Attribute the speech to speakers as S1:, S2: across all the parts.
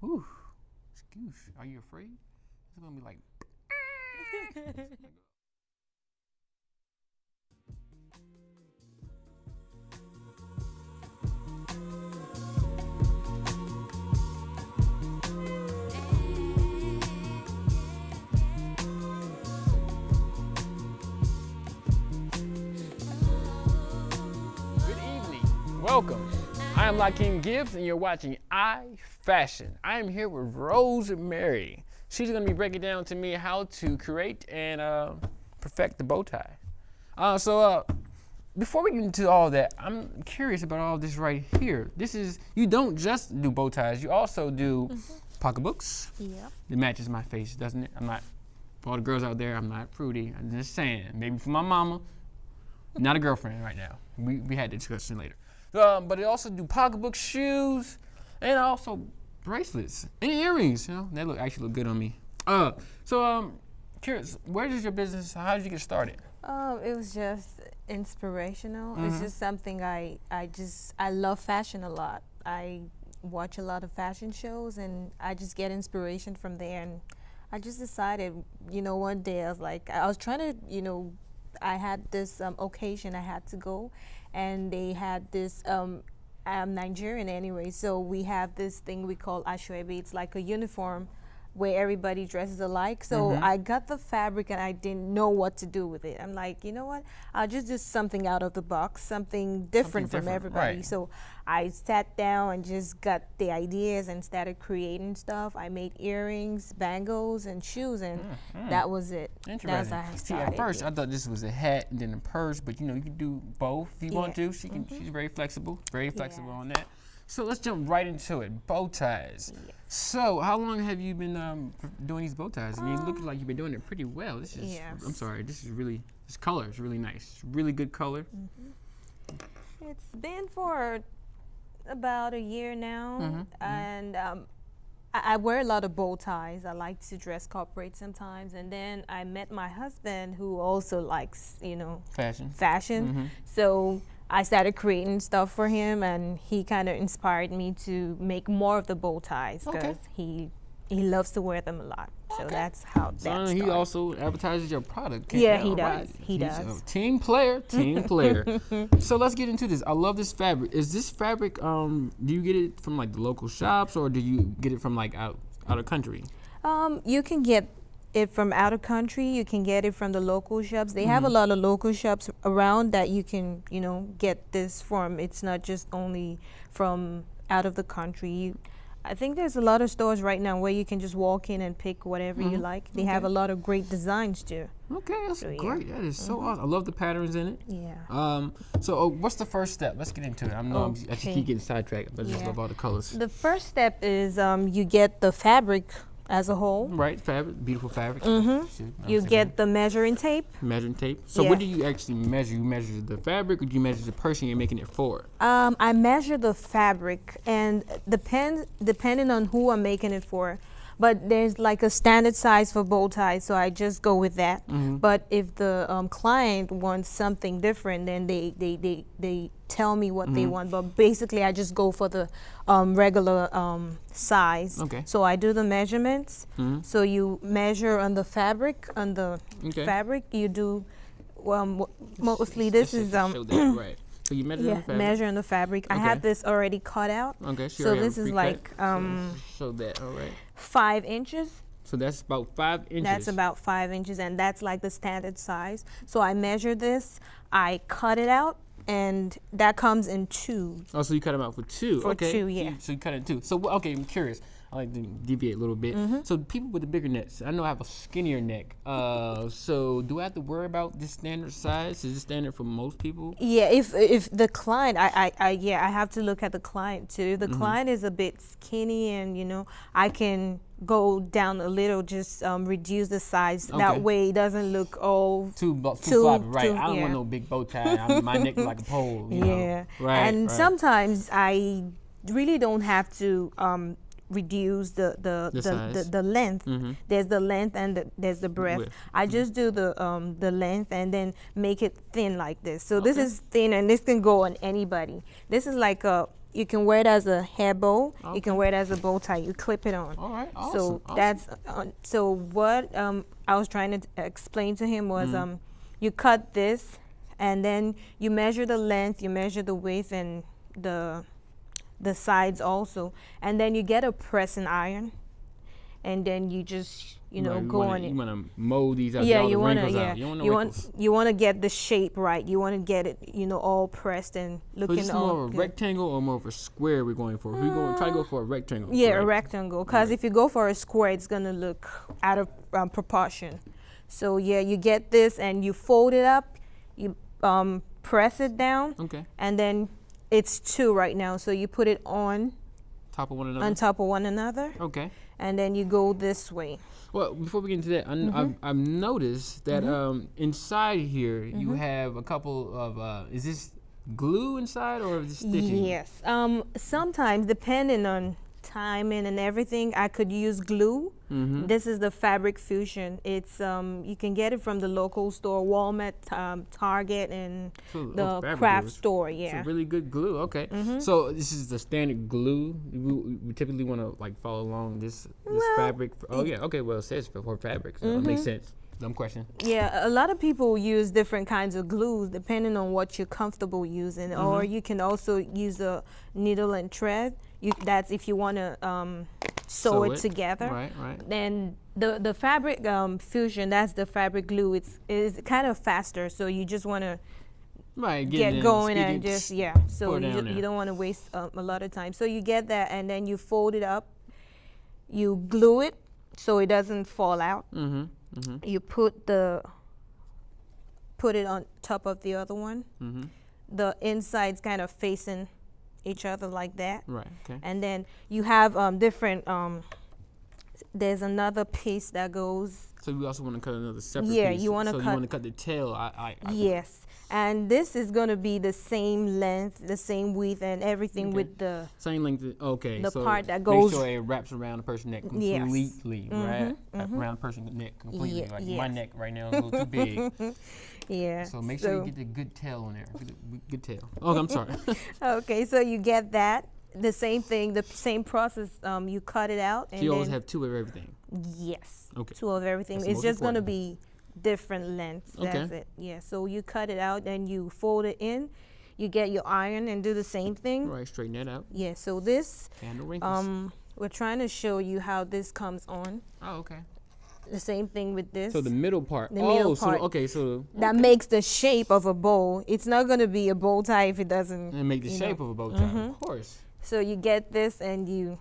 S1: Ooh, excuse. Are you afraid? It's gonna be like. Good evening. Welcome. I am Lakeem Gibbs, and you're watching iFashion. I am here with Rosemary. She's going to be breaking down to me how to create and perfect the bow tie. Before we get into all that, I'm curious about all this right here. You don't just do bow ties, you also do pocketbooks.
S2: Yeah.
S1: It matches my face, doesn't it? For all the girls out there, I'm not fruity. I'm just saying, maybe for my mama, not a girlfriend right now. We had the discussion later. But it also do pocketbooks, shoes, and also bracelets and earrings. They actually look good on me. Curious, where does your business? How did you get started?
S2: It was just inspirational. It's just something I love fashion a lot. I watch a lot of fashion shows, and I just get inspiration from there. And I just decided, one day I was trying to, I had this occasion I had to go, and they had this. I'm Nigerian anyway, so we have this thing we call ashwebi. It's like a uniform where everybody dresses alike. So I got the fabric and I didn't know what to do with it. I'm like, you know what? I'll just do something out of the box, something different from everybody. Right. So I sat down and just got the ideas and started creating stuff. I made earrings, bangles, and shoes, and that was it.
S1: Interesting.
S2: That's how I started.
S1: At first I thought this was a hat and then a purse, but you can do both if you want to. She's very flexible on that. So let's jump right into it. Bow ties.
S2: Yes.
S1: So how long have you been doing these bow ties? And you look like you've been doing it pretty well. This is.
S2: Yes.
S1: I'm sorry. This color is really nice. It's really good color.
S2: It's been for about a year now, and I wear a lot of bow ties. I like to dress corporate sometimes, and then I met my husband, who also likes fashion. So I started creating stuff for him, and he kind of inspired me to make more of the bow ties because he loves to wear them a lot. So that's how that started.
S1: He also advertises your product.
S2: Yeah, he does.
S1: Right.
S2: He does.
S1: A team player. So let's get into this. I love this fabric. Is this fabric? Do you get it from like the local shops, or do you get it from like out of country?
S2: You can get it from out of country. You can get it from the local shops. They have a lot of local shops around that you can get this from. It's not just only from out of the country. I think there's a lot of stores right now where you can just walk in and pick whatever you like. They have a lot of great designs too.
S1: Okay, that's great. That is so awesome. I love the patterns in it.
S2: Yeah.
S1: So what's the first step? Let's get into it. I just keep getting sidetracked, but I just love all the colors.
S2: The first step is you get the fabric as a whole.
S1: Right, fabric, beautiful fabric.
S2: You get the measuring tape.
S1: Measuring tape. So what do you actually measure? You measure the fabric, or do you measure the person you're making it for?
S2: I measure the fabric, and depending on who I'm making it for. But there's like a standard size for bow ties, so I just go with that. But if the client wants something different, then they tell me what they want. But basically, I just go for the regular size.
S1: Okay.
S2: So I do the measurements. So you measure on the fabric. On the fabric, you do mostly. This is
S1: show that, right. So you measure on the fabric.
S2: Measure on the fabric. I have this already cut out.
S1: Okay.
S2: So this is like
S1: show that. All right.
S2: 5 inches.
S1: So that's about 5 inches.
S2: That's about 5 inches, and that's like the standard size. So I measure this, I cut it out, and that comes in 2.
S1: Oh, so you cut them out for 2.
S2: For
S1: okay.
S2: 2, yeah.
S1: So you cut it in 2. So okay, I'm curious. I like to deviate a little bit. So people with the bigger necks, I know I have a skinnier neck. So do I have to worry about this standard size? Is it standard for most people?
S2: Yeah, if the client, I have to look at the client too. The client is a bit skinny, and I can go down a little, just reduce the size. That way it doesn't look all
S1: too floppy. Right. I don't want no big bow tie. My neck is like a pole. You know? Right.
S2: And sometimes I really don't have to reduce the length. There's the length and there's the breadth. I just do the length and then make it thin like this. So this is thin, and this can go on anybody. This is like a You can wear it as a hair bow.
S1: Okay.
S2: You can wear it as a bow tie. You clip it on.
S1: All right. Awesome.
S2: So
S1: awesome.
S2: that's so what I was trying to explain to him was you cut this, and then you measure the length, you measure the width, and the sides also, and then you get a pressing iron, and then you just go on it.
S1: You want to mold these out.
S2: Yeah,
S1: get all
S2: you
S1: the
S2: want to.
S1: wrinkles
S2: Yeah,
S1: out. You don't want
S2: you want to get the shape right. You want to get it, all pressed and
S1: So
S2: looking
S1: is this
S2: all
S1: more of a
S2: good.
S1: rectangle or more of a square we're going for? We're going to try to go for a rectangle.
S2: Yeah, a
S1: correct?
S2: rectangle. Because if you go for a square, it's gonna look out of proportion. So yeah, you get this and you fold it up. You press it down,
S1: Okay.
S2: and then it's two right now. So you put it on
S1: Top of one another.
S2: top of one another,
S1: Okay.
S2: and then you go this way.
S1: Well, before we get into that, I've noticed that inside here you have a couple of. Is this glue inside or is it stitching?
S2: Yes. Sometimes, depending on timing and everything, I could use glue. This is the Fabric Fusion. It's you can get it from the local store, Walmart, Target, and
S1: So,
S2: the
S1: fabric
S2: craft
S1: glue.
S2: store.
S1: It's
S2: Yeah.
S1: a really good glue. Okay. So this is the standard glue. We typically want to follow along this fabric. Oh yeah. Okay. Well, it says for fabric, so it makes sense. Dumb question.
S2: Yeah, a lot of people use different kinds of glues depending on what you're comfortable using, or you can also use a needle and thread. That's if you want to sew it together.
S1: Right. Right.
S2: Then the Fabric Fusion, that's the fabric glue. It's kind of faster, so you just want to
S1: Right.
S2: get going and just So
S1: pour it down
S2: you
S1: there.
S2: don't want to waste a lot of time. So you get that, and then you fold it up. You glue it so it doesn't fall out. You put it on top of the other one. The insides kind of facing each other like that.
S1: Right. Okay.
S2: And then you have different. There's another piece that goes.
S1: So you also want to cut another separate
S2: Yeah,
S1: piece.
S2: you wanna
S1: So you
S2: cut-
S1: want to cut the tail.
S2: Yes, and this is gonna be the same length, the same width, and everything
S1: Okay.
S2: with the.
S1: Same length. Okay.
S2: The
S1: so
S2: part that goes-
S1: Make sure it wraps around the person's neck
S2: Yes.
S1: completely. Right. Wrap around the person's neck completely.
S2: Yeah,
S1: Like
S2: yes.
S1: my neck right now is a little too big.
S2: Yeah.
S1: So make sure you get the good tail on there. Good tail. Oh, I'm sorry.
S2: Okay, so you get that. The same thing, the same process. You cut it out, and
S1: So you always
S2: then
S1: have two of everything.
S2: yes,
S1: Okay.
S2: two of everything.
S1: That's the
S2: It's
S1: most
S2: just gonna
S1: important.
S2: be different lengths.
S1: Okay.
S2: That's it. Yeah. So you cut it out, and you fold it in. You get your iron and do the same thing.
S1: Right. Straighten that out.
S2: Yeah. So this,
S1: And the wrinkles.
S2: we're trying to show you how this comes on.
S1: Oh, okay.
S2: The same thing with this.
S1: So the middle part.
S2: The middle
S1: So
S2: part.
S1: okay. So
S2: that makes the shape of a bow. It's not gonna be a bow tie if it doesn't.
S1: and make the
S2: you
S1: shape
S2: know.
S1: of a bow tie. Of course.
S2: So you get this, and you.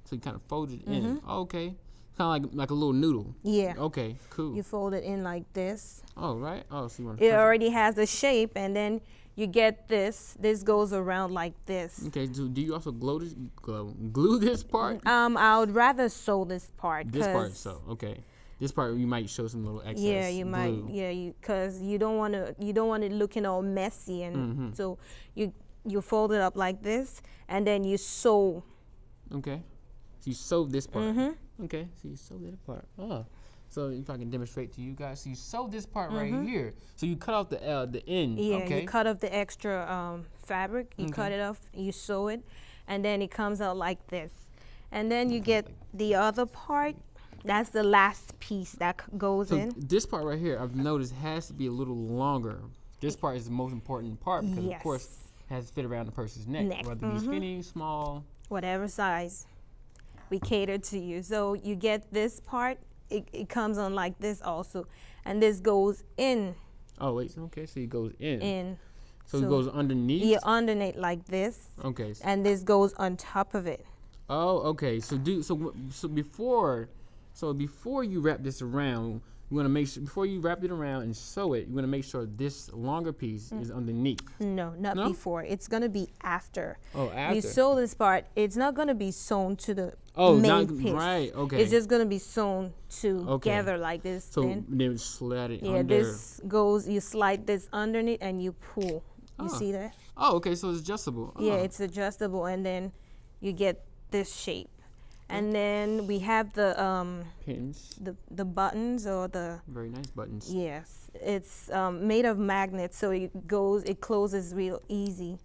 S1: So you kind of fold it in. Oh, okay. Kind of like a little noodle.
S2: Yeah.
S1: Okay. Cool.
S2: You fold it in like this.
S1: Oh, right. Oh, so you want
S2: It already has a shape, and then you get this. This goes around like this.
S1: Okay. Do you also glue this part?
S2: I would rather sew this part.
S1: This part.
S2: 'cause-
S1: So okay. This part you might show some little excess.
S2: Yeah, you might.
S1: glue.
S2: Yeah, because you don't want it looking all messy, and so you fold it up like this, and then you sew.
S1: Okay. So you sew this part. Okay. So you sew that part. Oh. So if I can demonstrate to you guys, so you sew this part right here. So you cut off the end.
S2: Yeah,
S1: Okay.
S2: you cut off the extra fabric. You cut it off. You sew it, and then it comes out like this. And then you get the other part. That's the last piece that goes
S1: So
S2: in.
S1: this part right here, I've noticed, has to be a little longer. This part is the most important part because, of course, it has to fit around the person's neck. Whether it be skinny, small.
S2: Whatever size, we cater to you. So you get this part. It comes on like this also, and this goes in.
S1: Oh wait, okay, so it goes in. So it
S2: So
S1: goes underneath.
S2: Yeah, underneath like this,
S1: Okay.
S2: and this goes on top of it.
S1: Oh, okay. So before you wrap this around, you want to make sure before you wrap it around and sew it, you want to make sure this longer piece is underneath.
S2: No, not
S1: No?
S2: before. It's gonna be after.
S1: Oh, after.
S2: You sew this part. It's not gonna be sewn to the
S1: Oh,
S2: main
S1: not
S2: piece.
S1: right. Okay.
S2: It's just gonna be sewn together like this.
S1: so
S2: then.
S1: then slide it
S2: Yeah,
S1: under.
S2: this goes. You slide this underneath and you pull. You
S1: Oh.
S2: see that?
S1: Oh, okay. So it's adjustable.
S2: Yeah,
S1: Oh.
S2: it's adjustable, and then you get this shape. And then we have the
S1: Pins.
S2: the buttons or the
S1: Very nice buttons.
S2: yes. It's made of magnets, so it closes real easy.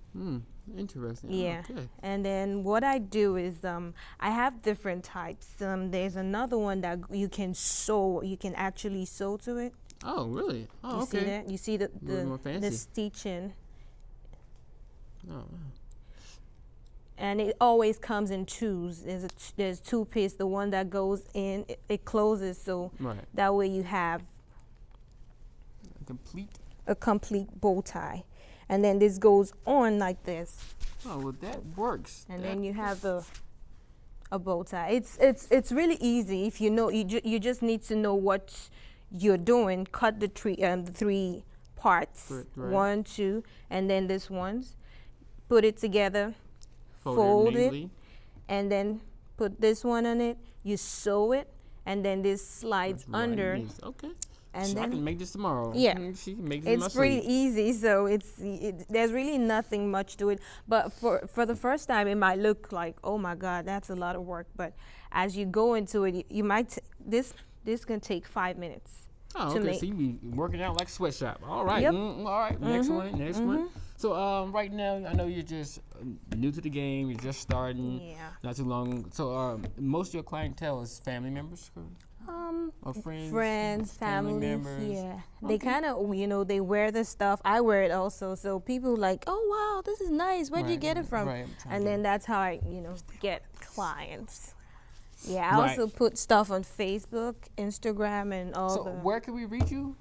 S1: Interesting.
S2: Yeah.
S1: Okay.
S2: And then what I do is I have different types. There's another one that you can sew. You can actually sew to it.
S1: Oh, really? Oh,
S2: You
S1: okay.
S2: see that? You see
S1: A little more
S2: the
S1: fancy.
S2: stitching.
S1: Oh, wow.
S2: And it always comes in twos. There's two pieces. The one that goes in, it closes, so
S1: Right.
S2: that way you have
S1: Complete.
S2: a complete bow tie. And then this goes on like this,
S1: Oh, well, that works.
S2: and
S1: That-
S2: then you have a bow tie. It's really easy if you know. You just need to know what you're doing. Cut the three parts,
S1: Right.
S2: 1, 2, and then this one's. Put it together,
S1: Fold
S2: fold it,
S1: neatly.
S2: and then put this one on it. You sew it, and then this slides
S1: That's right,
S2: under,
S1: yes. Okay.
S2: and
S1: So I
S2: then
S1: can make this tomorrow.
S2: Yeah.
S1: She can make this in my
S2: it's pretty
S1: sleep.
S2: easy. So there's really nothing much to it. But for the first time, it might look like, oh my God, that's a lot of work. But as you go into it, you might this can take 5 minutes.
S1: Oh,
S2: to
S1: okay.
S2: make.
S1: So you be working out like sweatshop. All right.
S2: Yep.
S1: All right. Next one. Next one. So right now, I know you're just new to the game. You're just starting.
S2: Yeah.
S1: Not too long. So most of your clientele is family members or friends.
S2: Friends, family,
S1: members.
S2: yeah. They
S1: Okay.
S2: kind of, they wear the stuff. I wear it also. So people like, oh wow, this is nice. Where'd you
S1: Right,
S2: get it from?
S1: right, I'm trying
S2: And
S1: to-
S2: then that's how I, get clients. Yeah, I
S1: Right.
S2: also put stuff on Facebook, Instagram, and all
S1: So
S2: the.
S1: where can we reach you?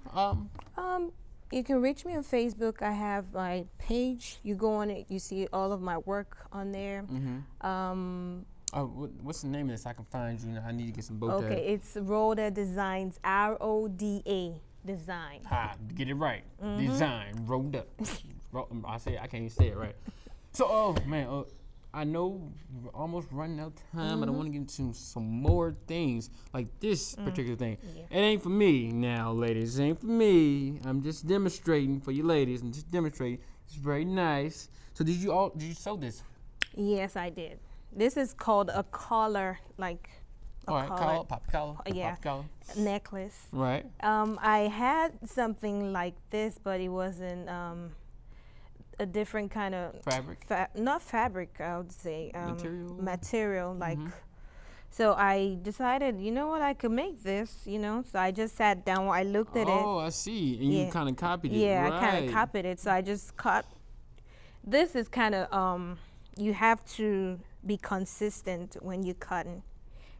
S2: You can reach me on Facebook. I have my page. You go on it, you see all of my work on there.
S1: What's the name of this? I can find you. I need to get some bow ties.
S2: Okay, it's Rhoda Designs, RODA Design.
S1: Get it right. Design, rolled up. I can't even say it right. So, man, I know we're almost running out of time, but I want to get into some more things, like this particular thing.
S2: Yeah.
S1: It ain't for me now, ladies. It ain't for me. I'm just demonstrating for you ladies. I'm just demonstrating. It's very nice. So did you sew this?
S2: Yes, I did. This is called a collar, like a
S1: All right, collar, pop collar,
S2: yeah.
S1: pop collar.
S2: necklace.
S1: Right.
S2: I had something like this, but it wasn't a different kind of
S1: Fabric.
S2: not fabric, I would say.
S1: Material?
S2: Material, like. So I decided, you know what, I could make this, So I just sat down, I looked at it.
S1: Oh, I see. And you
S2: Yeah.
S1: kind of copied it.
S2: Yeah,
S1: Right.
S2: I kind of copied it. So I just cut. This is kind of you have to be consistent when you're cutting,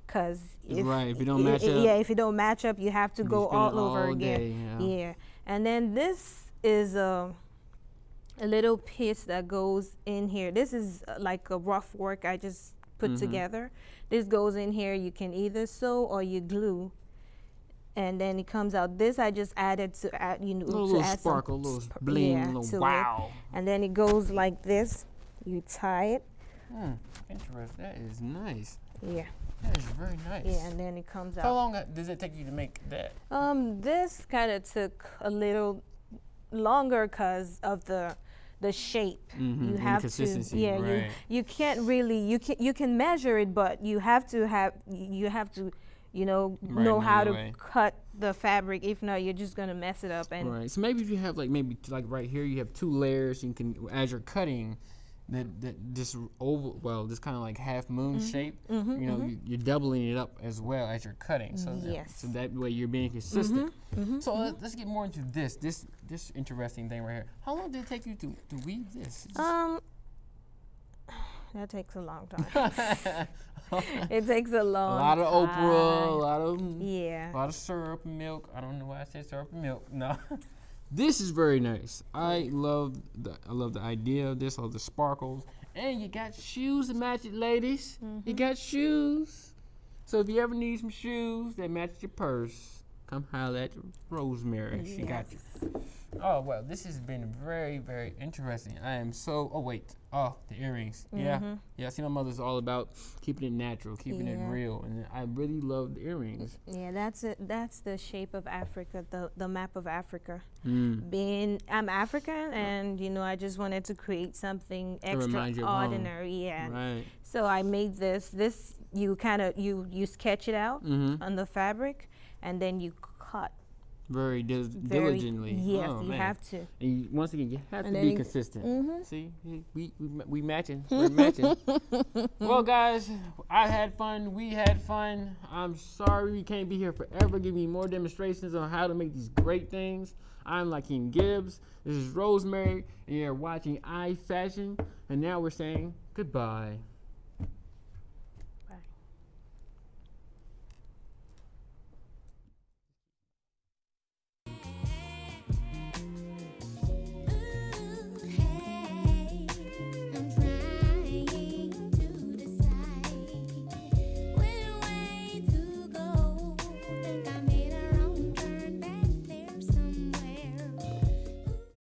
S2: because
S1: Right, if you don't match up.
S2: yeah, if you don't match up, you have to
S1: You
S2: go
S1: spend
S2: all
S1: it
S2: over
S1: all
S2: again.
S1: day, yeah.
S2: Yeah, and then this is a little piece that goes in here. This is like a rough work I just put together. This goes in here. You can either sew or you glue, and then it comes out. This I just added to add,
S1: Little
S2: add
S1: sparkle,
S2: some
S1: little bling,
S2: to
S1: little
S2: it.
S1: wow.
S2: And then it goes like this. You tie it.
S1: Interesting. That is nice.
S2: Yeah.
S1: That is very nice.
S2: Yeah, and then it comes
S1: How
S2: out.
S1: long does it take you to make that?
S2: This kind of took a little longer because of the shape.
S1: And
S2: You
S1: the
S2: have
S1: consistency,
S2: to, yeah.
S1: right.
S2: You can't really, you can measure it, but you have to know
S1: know
S2: how
S1: your
S2: to
S1: way.
S2: cut the fabric. If not, you're just gonna mess it up. And
S1: Right. So maybe if you have like right here, you have 2 layers. You can, as you're cutting, that this oval, this kind of like half moon shape. You're doubling it up as well as you're cutting. So
S2: Yes.
S1: so that way you're being consistent. So let's get more into this interesting thing right here. How long did it take you to weave this?
S2: that takes a long time. It takes a
S1: A
S2: long.
S1: lot of
S2: time.
S1: Oprah, a lot of
S2: Yeah.
S1: A lot of syrup and milk. I don't know why I said syrup and milk. No. This is very nice. I love the idea of this, all the sparkles. And you got shoes to match it, ladies. You got shoes. So if you ever need some shoes that match your purse, come holler at Rosemary. She got you. Oh, well, this has been very, very interesting. I am so, the earrings. Yeah, I see my mother's all about keeping it natural, keeping it
S2: Yeah.
S1: real. And I really love the earrings.
S2: Yeah, that's it. That's the shape of Africa, the map of Africa.
S1: Mm.
S2: I'm African, and I just wanted to create something
S1: remind you of home.
S2: extraordinary. Yeah.
S1: Right.
S2: So I made this. You kind of you sketch it out on the fabric, and then you cut
S1: very diligently.
S2: Yes,
S1: Oh,
S2: you
S1: man.
S2: have to.
S1: And once again, you have
S2: And
S1: to
S2: then
S1: be consistent.
S2: Mm-hmm.
S1: See, we matching. We're matching. Well, guys, I had fun. We had fun. I'm sorry we can't be here forever. Give me more demonstrations on how to make these great things. I'm Lakeem Gibbs. This is Rosemary, and you're watching iFashion. And now we're saying goodbye.